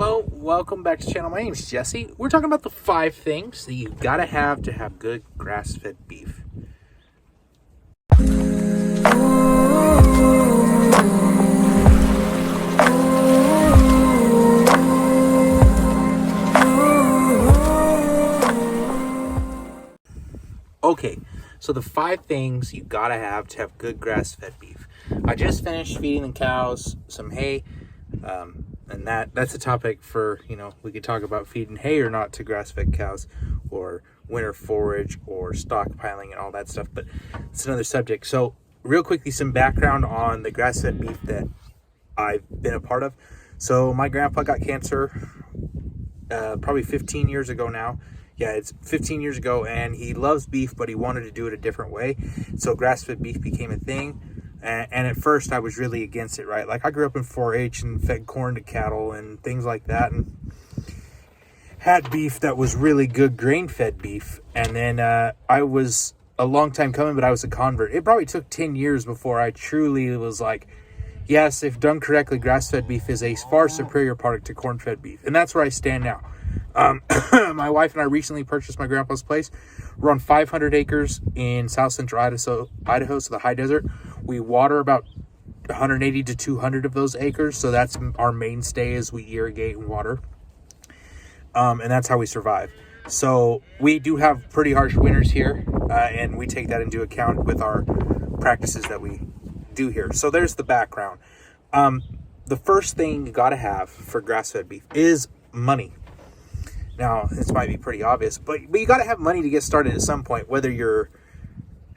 Hello, welcome back to the channel. My name is Jesse. We're talking about the 5 things that you gotta have to have good grass-fed beef. Okay, so the 5 things you gotta have to have good grass-fed beef. I just finished feeding the cows some hay, and that's a topic for, we could talk about feeding hay or not to grass-fed cows, or winter forage, or stockpiling and all that stuff, but it's another subject. So real quickly, some background on the grass-fed beef that I've been a part of. So my grandpa got cancer probably 15 years ago now. Yeah, it's 15 years ago, and he loves beef, but he wanted to do it a different way. So grass-fed beef became a thing. And at first I was really against it, right? Like, I grew up in 4-H and fed corn to cattle and things like that, and had beef that was really good grain-fed beef. And then I was a long time coming, but I was a convert. It probably took 10 years before I truly was like, yes, if done correctly, grass-fed beef is a far superior product to corn-fed beef. And that's where I stand now. My wife and I recently purchased my grandpa's place. We're on 500 acres in south central Idaho, so the high desert. We water about 180 to 200 of those acres, so that's our mainstay as we irrigate and water. And that's how we survive. So we do have pretty harsh winters here, and we take that into account with our practices that we do here. So there's the background. The first thing you got to have for grass-fed beef is money. Now, this might be pretty obvious, but you got to have money to get started at some point, whether you're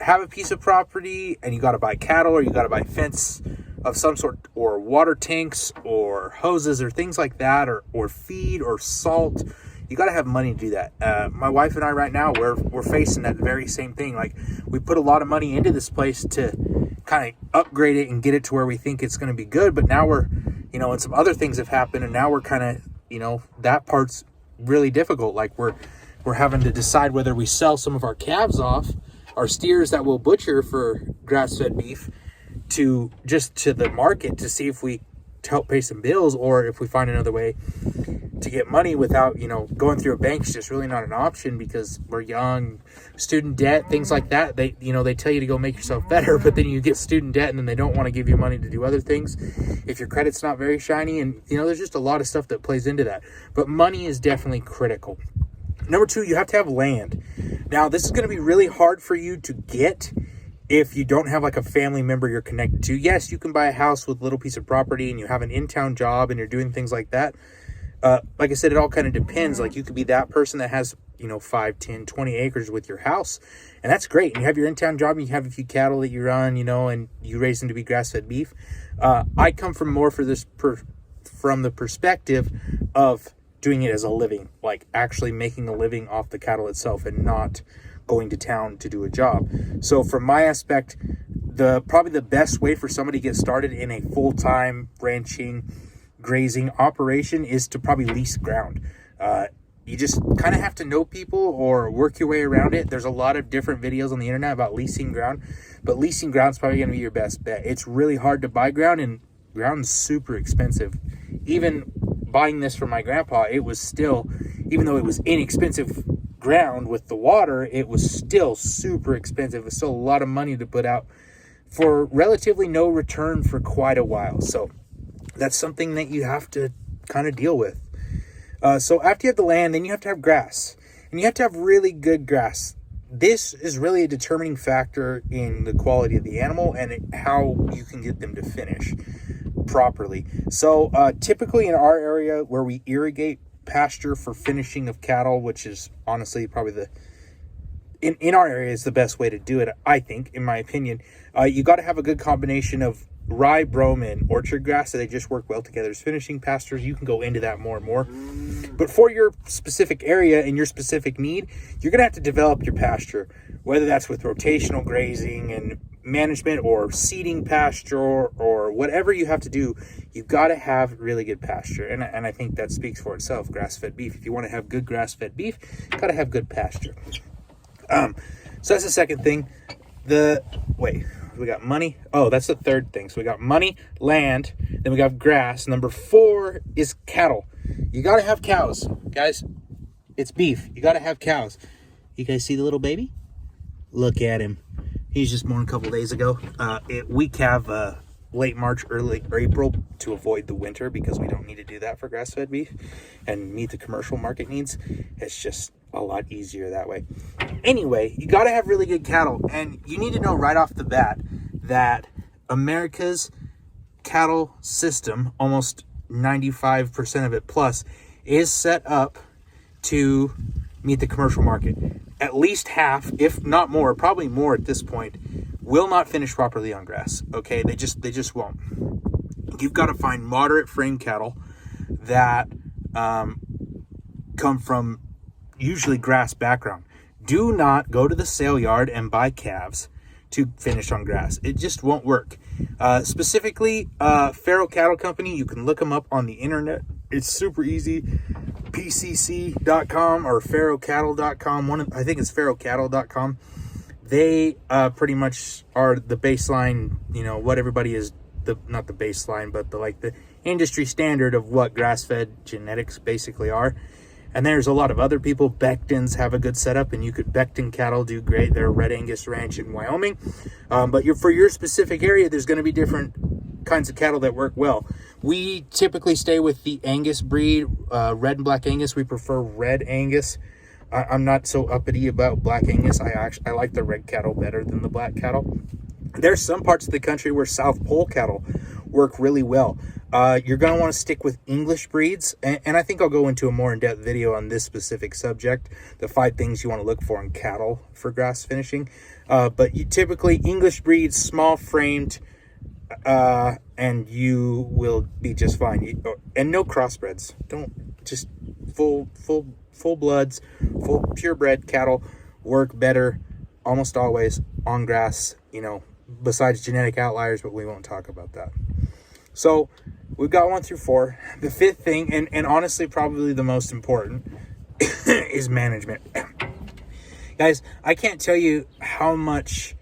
have a piece of property and you got to buy cattle, or you got to buy fence of some sort, or water tanks or hoses or things like that, or feed or salt. You got to have money to do that. My wife and I right now, we're facing that very same thing. Like, we put a lot of money into this place to kind of upgrade it and get it to where we think it's going to be good. But now we're, and some other things have happened, and now we're kind of, that part's really difficult. Like, we're having to decide whether we sell some of our calves off, our steers that we'll butcher for grass-fed beef, to the market to see if we help pay some bills, or if we find another way to get money without, going through a bank is just really not an option, because we're young, student debt, things like that. They tell you to go make yourself better, but then you get student debt, and then they don't want to give you money to do other things if your credit's not very shiny. And, there's just a lot of stuff that plays into that. But money is definitely critical. Number 2, you have to have land. Now, this is going to be really hard for you to get if you don't have like a family member you're connected to. Yes, you can buy a house with a little piece of property and you have an in-town job and you're doing things like that. Like I said, it all kind of depends. Like, you could be that person that has, 5, 10, 20 acres with your house, and that's great. And you have your in-town job, and you have a few cattle that you run, and you raise them to be grass-fed beef. I come from more from the perspective of doing it as a living, like actually making a living off the cattle itself and not going to town to do a job. So from my aspect, probably the best way for somebody to get started in a full-time ranching, grazing operation is to probably lease ground. You just kind of have to know people or work your way around it. There's a lot of different videos on the internet about leasing ground, but leasing ground is probably going to be your best bet. It's really hard to buy ground, and ground's super expensive. Even buying this from my grandpa, it was still, even though it was inexpensive ground with the water, it was still super expensive. It was still a lot of money to put out for relatively no return for quite a while. So that's something that you have to kind of deal with. So after you have the land, then you have to have grass, and you have to have really good grass. This is really a determining factor in the quality of the animal and how you can get them to finish properly. So typically in our area where we irrigate pasture for finishing of cattle, which is honestly probably in our area is the best way to do it, I think, in my opinion. You got to have a good combination of rye, brome, and orchard grass, so they just work well together as finishing pastures. You can go into that more and more. But for your specific area and your specific need, you're going to have to develop your pasture, whether that's with rotational grazing and management, or seeding pasture, or whatever you have to do. You've got to have really good pasture. And I think that speaks for itself, grass-fed beef. If you want to have good grass-fed beef, you've got to have good pasture. So that's the second thing. We got money. Oh, that's the third thing. So we got money, land, then we got grass. Number 4 is cattle. You got to have cows, guys. It's beef. You got to have cows. You guys see the little baby? Look at him. He's just born a couple days ago. We calve late March, early April to avoid the winter because we don't need to do that for grass-fed beef and meet the commercial market needs. It's just a lot easier that way. Anyway, you got to have really good cattle, and you need to know right off the bat that America's cattle system, almost 95% of it plus, is set up to meet the commercial market. At least half, if not more, probably more at this point, will not finish properly on grass. Okay, they just won't. You've got to find moderate frame cattle that come from usually grass background. Do not go to the sale yard and buy calves to finish on grass. It just won't work. Specifically, Farrow Cattle Company, you can look them up on the internet. It's super easy. PCC.com or farrowcattle.com. I think it's farrowcattle.com. They pretty much are the baseline, what everybody is, not the baseline, but the industry standard of what grass-fed genetics basically are. And there's a lot of other people. Becktons have a good setup, and Becton cattle do great. They're a Red Angus ranch in Wyoming. But for your specific area, there's going to be different kinds of cattle that work well. We typically stay with the Angus breed, Red and Black Angus. We prefer Red Angus. I'm not so uppity about Black Angus. I like the red cattle better than the black cattle. There's some parts of the country where South Pole cattle work really well. You're going to want to stick with English breeds, and I think I'll go into a more in-depth video on this specific subject, the 5 things you want to look for in cattle for grass finishing. But you typically English breeds, small framed, and you will be just fine. And no crossbreds. Don't just full bloods, full purebred cattle work better almost always on grass, besides genetic outliers, but we won't talk about that. So we've got 1 through 4. The 5th thing, and honestly probably the most important, is management. Guys, I can't tell you how much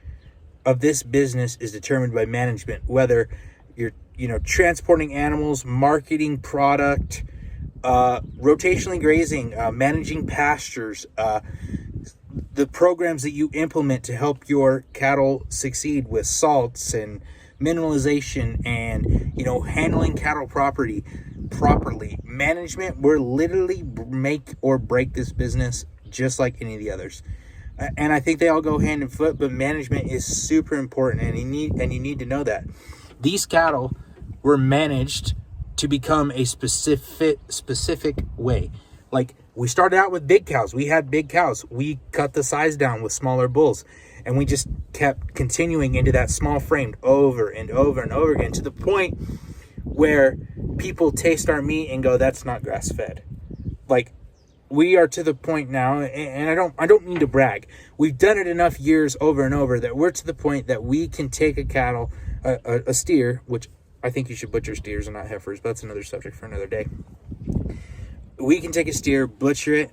of this business is determined by management, whether you're transporting animals, marketing product, rotationally grazing, managing pastures, the programs that you implement to help your cattle succeed with salts and mineralization and handling cattle properly. Management will literally make or break this business just like any of the others. And I think they all go hand in foot, but management is super important, and you need to know that. These cattle were managed to become a specific way. Like, we started out with big cows. We had big cows. We cut the size down with smaller bulls, and we just kept continuing into that small framed over and over and over again, to the point where people taste our meat and go, that's not grass fed. Like, we are to the point now, and I don't mean to brag. We've done it enough years over and over that we're to the point that we can take a steer, which I think you should butcher steers and not heifers, but that's another subject for another day. We can take a steer, butcher it,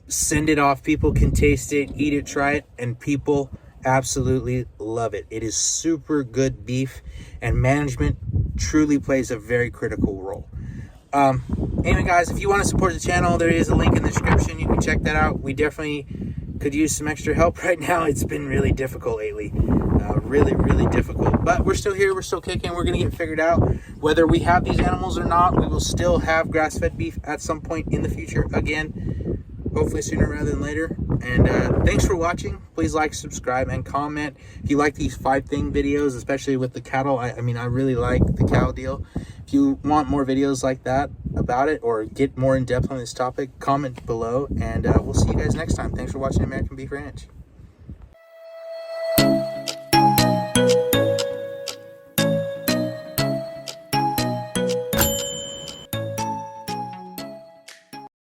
send it off. People can taste it, eat it, try it, and people absolutely love it. It is super good beef, and management truly plays a very critical role. Anyway, guys, if you want to support the channel, there is a link in the description. You can check that out. We definitely could use some extra help right now. It's been really difficult lately. Really difficult. But we're still here. We're still kicking. We're going to get figured out. Whether we have these animals or not, we will still have grass-fed beef at some point in the future again. Hopefully sooner rather than later. And thanks for watching. Please like, subscribe, and comment. If you like these 5-thing videos, especially with the cattle, I really like the cow deal. If you want more videos like that about it, or get more in depth on this topic, comment below, and we'll see you guys next time. Thanks for watching American Beef Ranch.